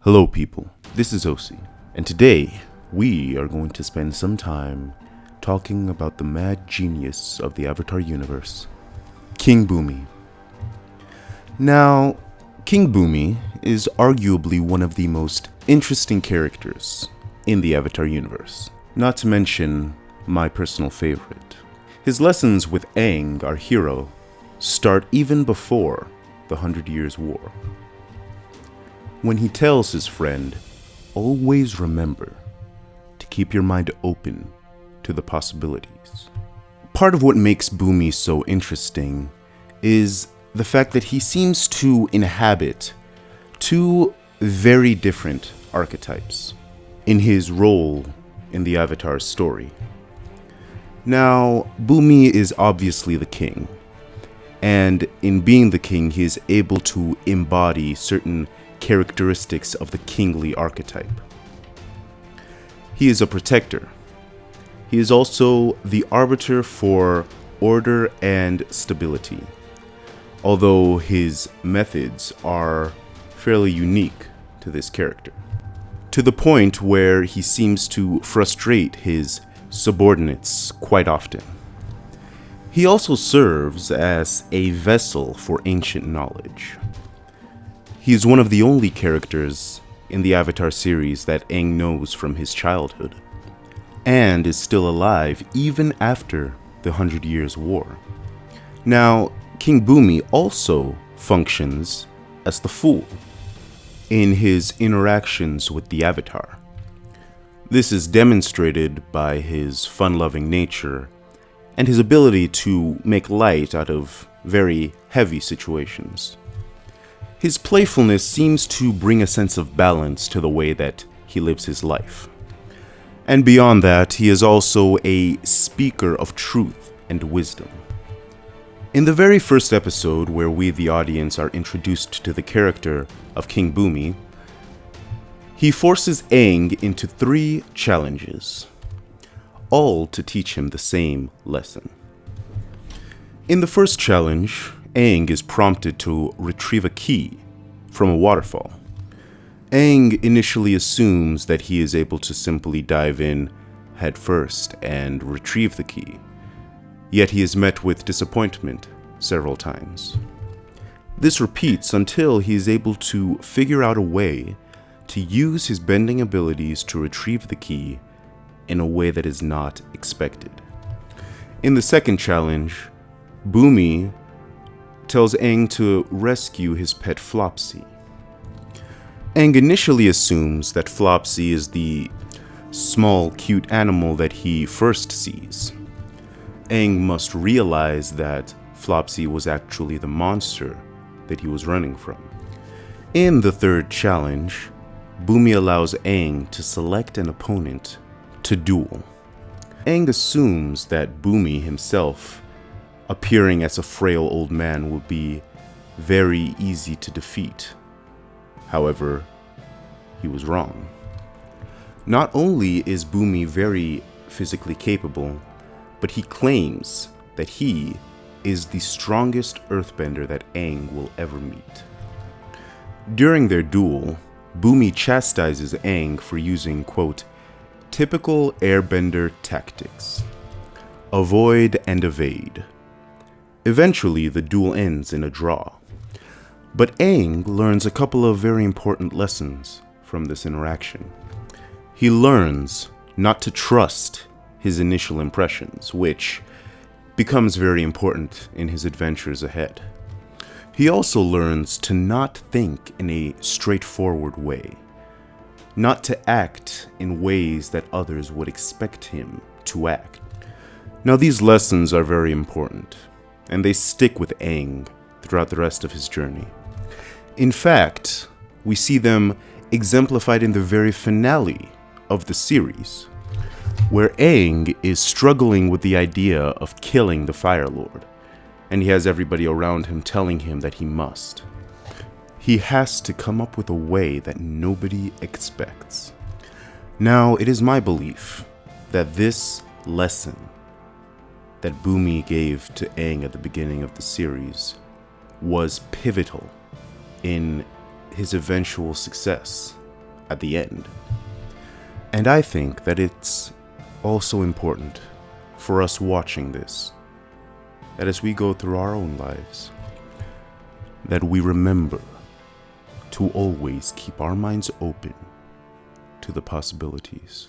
Hello people, this is Osi, and today we are going to spend some time talking about the mad genius of the Avatar universe, King Bumi. Now, King Bumi is arguably one of the most interesting characters in the Avatar universe, not to mention my personal favorite. His lessons with Aang, our hero, start even before the 100 Years' War. When he tells his friend, always remember to keep your mind open to the possibilities. Part of what makes Bumi so interesting is the fact that he seems to inhabit two very different archetypes in his role in the Avatar story. Now, Bumi is obviously the king, and in being the king, he is able to embody certain characteristics of the kingly archetype. He is a protector. He is also the arbiter for order and stability, although his methods are fairly unique to this character, to the point where he seems to frustrate his subordinates quite often. He also serves as a vessel for ancient knowledge. He is one of the only characters in the Avatar series that Aang knows from his childhood, and is still alive even after the 100 Years' War. Now, King Bumi also functions as the fool in his interactions with the Avatar. This is demonstrated by his fun-loving nature and his ability to make light out of very heavy situations. His playfulness seems to bring a sense of balance to the way that he lives his life. And beyond that, he is also a speaker of truth and wisdom. In the very first episode, where we, the audience, are introduced to the character of King Bumi, he forces Aang into 3 challenges, all to teach him the same lesson. In the first challenge, Aang is prompted to retrieve a key from a waterfall. Aang initially assumes that he is able to simply dive in headfirst and retrieve the key, yet he is met with disappointment several times. This repeats until he is able to figure out a way to use his bending abilities to retrieve the key in a way that is not expected. In the second challenge, Bumi tells Aang to rescue his pet Flopsy. Aang initially assumes that Flopsy is the small, cute animal that he first sees. Aang must realize that Flopsy was actually the monster that he was running from. In the third challenge, Bumi allows Aang to select an opponent to duel. Aang assumes that Bumi himself, appearing as a frail old man, will be very easy to defeat. However, he was wrong. Not only is Bumi very physically capable, but he claims that he is the strongest earthbender that Aang will ever meet. During their duel, Bumi chastises Aang for using, quote, typical airbender tactics. Avoid and evade. Eventually, the duel ends in a draw. But Aang learns a couple of very important lessons from this interaction. He learns not to trust his initial impressions, which becomes very important in his adventures ahead. He also learns to not think in a straightforward way, not to act in ways that others would expect him to act. Now, these lessons are very important, and they stick with Aang throughout the rest of his journey. In fact, we see them exemplified in the very finale of the series, where Aang is struggling with the idea of killing the Fire Lord, and he has everybody around him telling him that he must. He has to come up with a way that nobody expects. Now, it is my belief that this lesson that Bumi gave to Aang at the beginning of the series was pivotal in his eventual success at the end. And I think that it's also important for us watching this, that as we go through our own lives, that we remember to always keep our minds open to the possibilities.